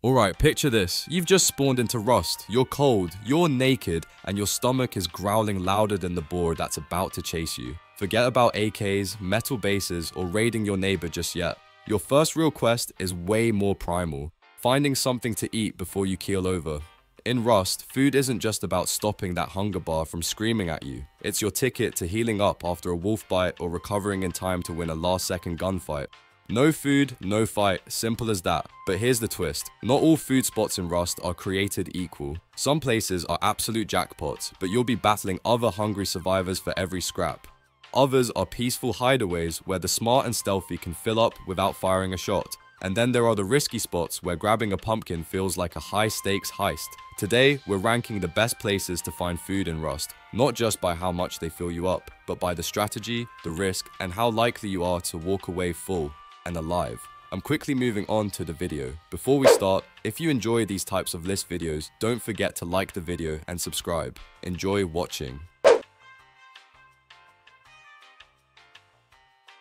Alright, picture this. You've just spawned into Rust, you're cold, you're naked, and your stomach is growling louder than the boar that's about to chase you. Forget about AKs, metal bases, or raiding your neighbor just yet. Your first real quest is way more primal, finding something to eat before you keel over. In Rust, food isn't just about stopping that hunger bar from screaming at you. It's your ticket to healing up after a wolf bite or recovering in time to win a last-second gunfight. No food, no fight, simple as that. But here's the twist. Not all food spots in Rust are created equal. Some places are absolute jackpots, but you'll be battling other hungry survivors for every scrap. Others are peaceful hideaways where the smart and stealthy can fill up without firing a shot. And then there are the risky spots where grabbing a pumpkin feels like a high-stakes heist. Today, we're ranking the best places to find food in Rust, not just by how much they fill you up, but by the strategy, the risk, and how likely you are to walk away full and alive. I'm quickly moving on to the video. Before we start, if you enjoy these types of list videos, don't forget to like the video and subscribe. Enjoy watching.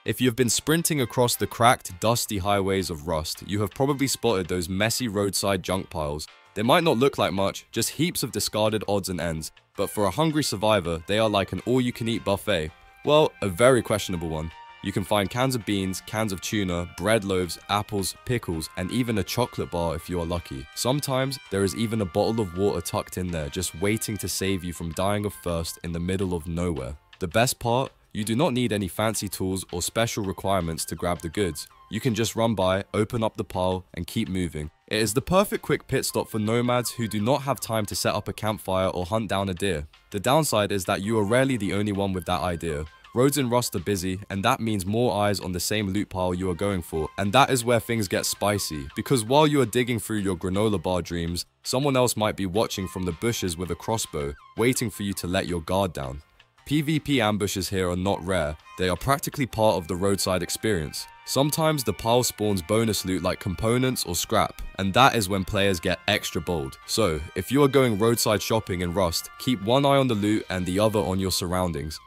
If you've been sprinting across the cracked, dusty highways of Rust, you have probably spotted those messy roadside junk piles. They might not look like much, just heaps of discarded odds and ends, but for a hungry survivor, they are like an all-you-can-eat buffet. Well, a very questionable one. You can find cans of beans, cans of tuna, bread loaves, apples, pickles, and even a chocolate bar if you are lucky. Sometimes, there is even a bottle of water tucked in there, just waiting to save you from dying of thirst in the middle of nowhere. The best part? You do not need any fancy tools or special requirements to grab the goods. You can just run by, open up the pile, and keep moving. It is the perfect quick pit stop for nomads who do not have time to set up a campfire or hunt down a deer. The downside is that you are rarely the only one with that idea. Roads in Rust are busy, and that means more eyes on the same loot pile you are going for. And that is where things get spicy, because while you are digging through your granola bar dreams, someone else might be watching from the bushes with a crossbow, waiting for you to let your guard down. PvP ambushes here are not rare, they are practically part of the roadside experience. Sometimes the pile spawns bonus loot like components or scrap, and that is when players get extra bold. So, if you are going roadside shopping in Rust, keep one eye on the loot and the other on your surroundings.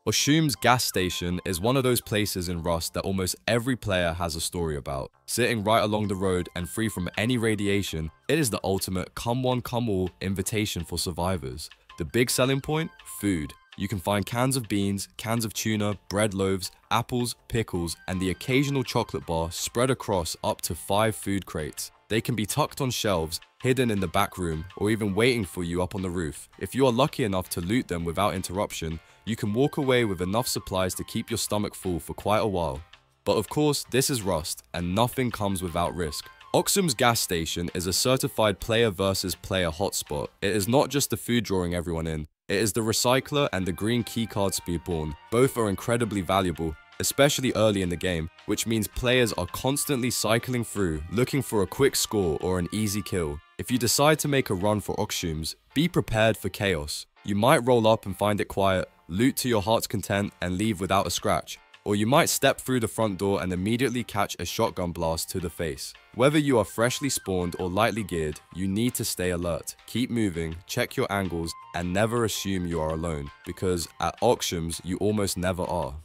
Oxus Gas Station is one of those places in Rust that almost every player has a story about. Sitting right along the road and free from any radiation, it is the ultimate come one come all invitation for survivors. The big selling point? Food. You can find cans of beans, cans of tuna, bread loaves, apples, pickles, and the occasional chocolate bar spread across up to 5 food crates. They can be tucked on shelves, hidden in the back room, or even waiting for you up on the roof. If you are lucky enough to loot them without interruption, you can walk away with enough supplies to keep your stomach full for quite a while. But of course, this is Rust, and nothing comes without risk. Oxus Gas Station is a certified player versus player hotspot. It is not just the food drawing everyone in, it is the recycler and the green keycard spawn. Both are incredibly valuable, especially early in the game, which means players are constantly cycling through, looking for a quick score or an easy kill. If you decide to make a run for Oxus, be prepared for chaos. You might roll up and find it quiet, loot to your heart's content, and leave without a scratch. Or you might step through the front door and immediately catch a shotgun blast to the face. Whether you are freshly spawned or lightly geared, you need to stay alert. Keep moving, check your angles, and never assume you are alone, because at Oxus you almost never are.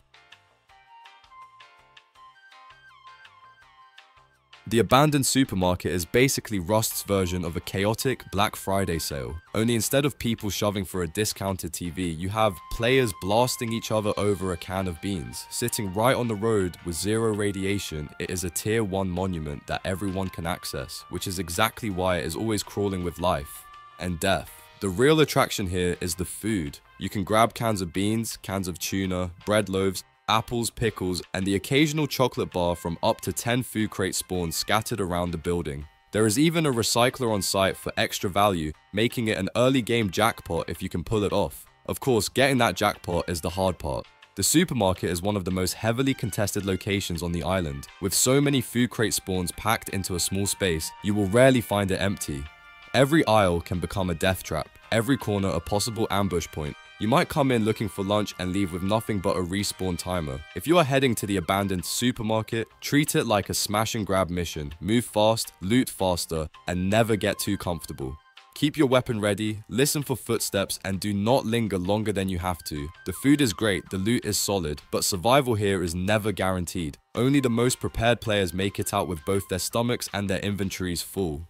The abandoned supermarket is basically Rust's version of a chaotic Black Friday sale. Only instead of people shoving for a discounted TV, you have players blasting each other over a can of beans. Sitting right on the road with zero radiation, it is a tier 1 monument that everyone can access, which is exactly why it is always crawling with life and death. The real attraction here is the food. You can grab cans of beans, cans of tuna, bread loaves, apples, pickles, and the occasional chocolate bar from up to 10 food crate spawns scattered around the building. There is even a recycler on site for extra value, making it an early game jackpot if you can pull it off. Of course, getting that jackpot is the hard part. The supermarket is one of the most heavily contested locations on the island. With so many food crate spawns packed into a small space, you will rarely find it empty. Every aisle can become a death trap, every corner a possible ambush point. You might come in looking for lunch and leave with nothing but a respawn timer. If you are heading to the abandoned supermarket, treat it like a smash and grab mission. Move fast, loot faster, and never get too comfortable. Keep your weapon ready, listen for footsteps, and do not linger longer than you have to. The food is great, the loot is solid, but survival here is never guaranteed. Only the most prepared players make it out with both their stomachs and their inventories full.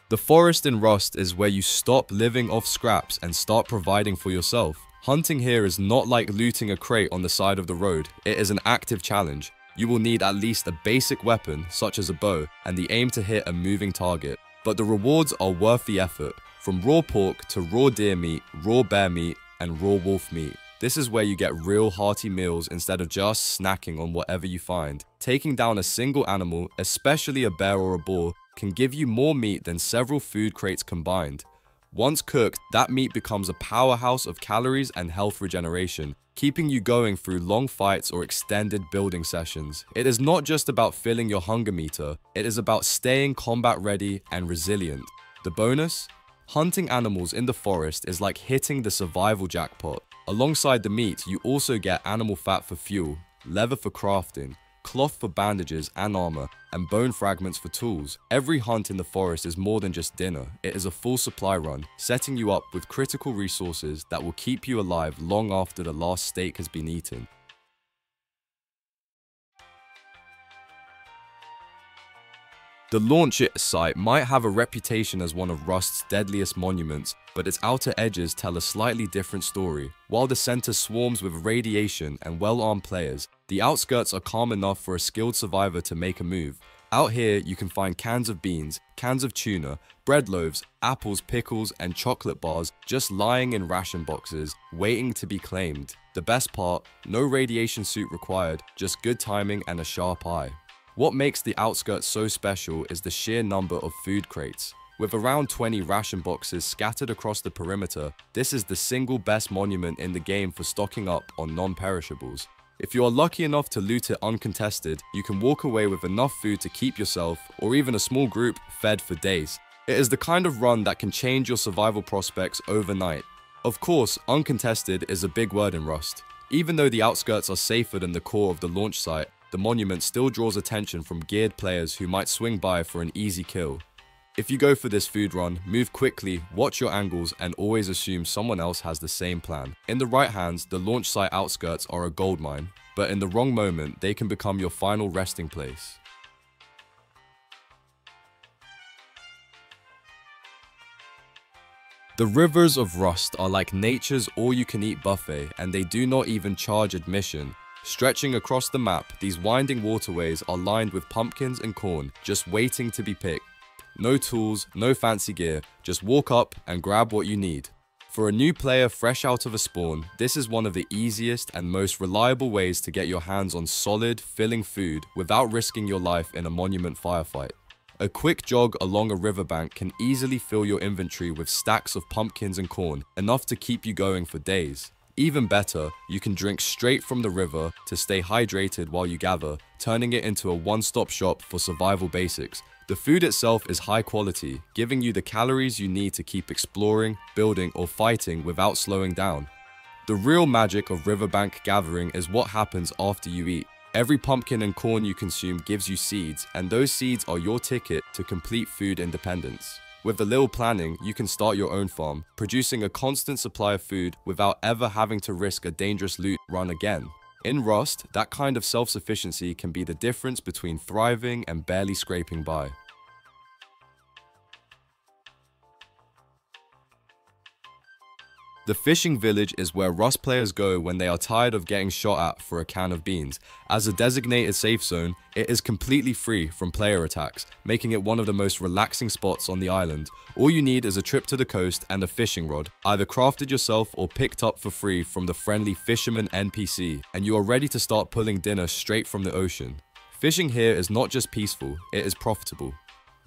The forest in Rust is where you stop living off scraps and start providing for yourself. Hunting here is not like looting a crate on the side of the road, it is an active challenge. You will need at least a basic weapon, such as a bow, and the aim to hit a moving target. But the rewards are worth the effort, from raw pork to raw deer meat, raw bear meat, and raw wolf meat. This is where you get real hearty meals instead of just snacking on whatever you find. Taking down a single animal, especially a bear or a boar, can give you more meat than several food crates combined. Once cooked, that meat becomes a powerhouse of calories and health regeneration, keeping you going through long fights or extended building sessions. It is not just about filling your hunger meter, it is about staying combat ready and resilient. The bonus? Hunting animals in the forest is like hitting the survival jackpot. Alongside the meat, you also get animal fat for fuel, leather for crafting, cloth for bandages and armor, and bone fragments for tools. Every hunt in the forest is more than just dinner, it is a full supply run, setting you up with critical resources that will keep you alive long after the last steak has been eaten. The launch site might have a reputation as one of Rust's deadliest monuments, but its outer edges tell a slightly different story. While the center swarms with radiation and well-armed players, the outskirts are calm enough for a skilled survivor to make a move. Out here, you can find cans of beans, cans of tuna, bread loaves, apples, pickles, and chocolate bars just lying in ration boxes, waiting to be claimed. The best part, no radiation suit required, just good timing and a sharp eye. What makes the outskirts so special is the sheer number of food crates. With around 20 ration boxes scattered across the perimeter, this is the single best monument in the game for stocking up on non-perishables. If you are lucky enough to loot it uncontested, you can walk away with enough food to keep yourself, or even a small group, fed for days. It is the kind of run that can change your survival prospects overnight. Of course, uncontested is a big word in Rust. Even though the outskirts are safer than the core of the launch site, the monument still draws attention from geared players who might swing by for an easy kill. If you go for this food run, move quickly, watch your angles, and always assume someone else has the same plan. In the right hands, the launch site outskirts are a goldmine, but in the wrong moment, they can become your final resting place. The rivers of Rust are like nature's all-you-can-eat buffet, and they do not even charge admission. Stretching across the map, these winding waterways are lined with pumpkins and corn, just waiting to be picked. No tools, no fancy gear, just walk up and grab what you need. For a new player fresh out of a spawn, this is one of the easiest and most reliable ways to get your hands on solid, filling food without risking your life in a monument firefight. A quick jog along a riverbank can easily fill your inventory with stacks of pumpkins and corn, enough to keep you going for days. Even better, you can drink straight from the river to stay hydrated while you gather, turning it into a one-stop shop for survival basics. The food itself is high quality, giving you the calories you need to keep exploring, building, or fighting without slowing down. The real magic of riverbank gathering is what happens after you eat. Every pumpkin and corn you consume gives you seeds, and those seeds are your ticket to complete food independence. With a little planning, you can start your own farm, producing a constant supply of food without ever having to risk a dangerous loot run again. In Rust, that kind of self-sufficiency can be the difference between thriving and barely scraping by. The fishing village is where Rust players go when they are tired of getting shot at for a can of beans. As a designated safe zone, it is completely free from player attacks, making it one of the most relaxing spots on the island. All you need is a trip to the coast and a fishing rod, either crafted yourself or picked up for free from the friendly fisherman NPC, and you are ready to start pulling dinner straight from the ocean. Fishing here is not just peaceful, it is profitable.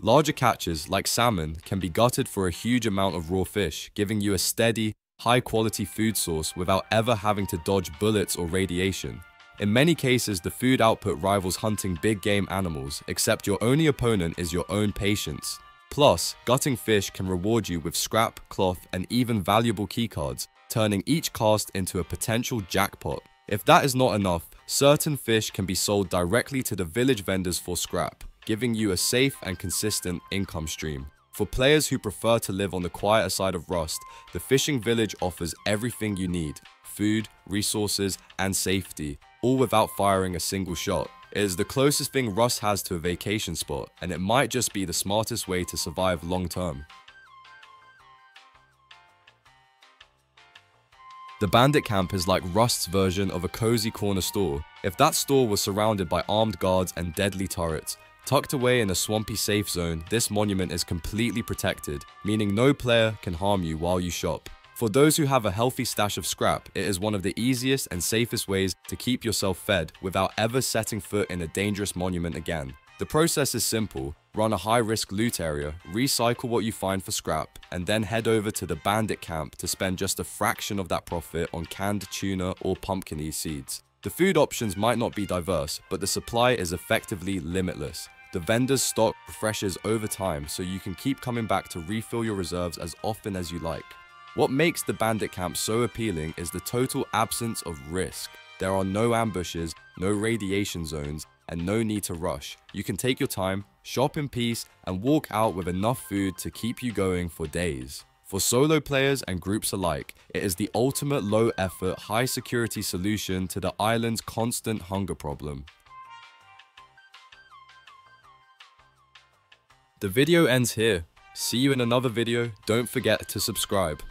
Larger catches, like salmon, can be gutted for a huge amount of raw fish, giving you a steady, high-quality food source without ever having to dodge bullets or radiation. In many cases, the food output rivals hunting big game animals, except your only opponent is your own patience. Plus, gutting fish can reward you with scrap, cloth, and even valuable keycards, turning each cast into a potential jackpot. If that is not enough, certain fish can be sold directly to the village vendors for scrap. giving you a safe and consistent income stream. For players who prefer to live on the quieter side of Rust, the fishing village offers everything you need: food, resources, and safety, all without firing a single shot. It is the closest thing Rust has to a vacation spot, and it might just be the smartest way to survive long term. The Bandit Camp is like Rust's version of a cozy corner store. If that store was surrounded by armed guards and deadly turrets, tucked away in a swampy safe zone, this monument is completely protected, meaning no player can harm you while you shop. For those who have a healthy stash of scrap, it is one of the easiest and safest ways to keep yourself fed without ever setting foot in a dangerous monument again. The process is simple: run a high-risk loot area, recycle what you find for scrap, and then head over to the Bandit Camp to spend just a fraction of that profit on canned tuna or pumpkin seeds. The food options might not be diverse, but the supply is effectively limitless. The vendor's stock refreshes over time, so you can keep coming back to refill your reserves as often as you like. What makes the Bandit Camp so appealing is the total absence of risk. There are no ambushes, no radiation zones, and no need to rush. You can take your time, shop in peace, and walk out with enough food to keep you going for days. For solo players and groups alike, it is the ultimate low-effort, high-security solution to the island's constant hunger problem. The video ends here. See you in another video. Don't forget to subscribe.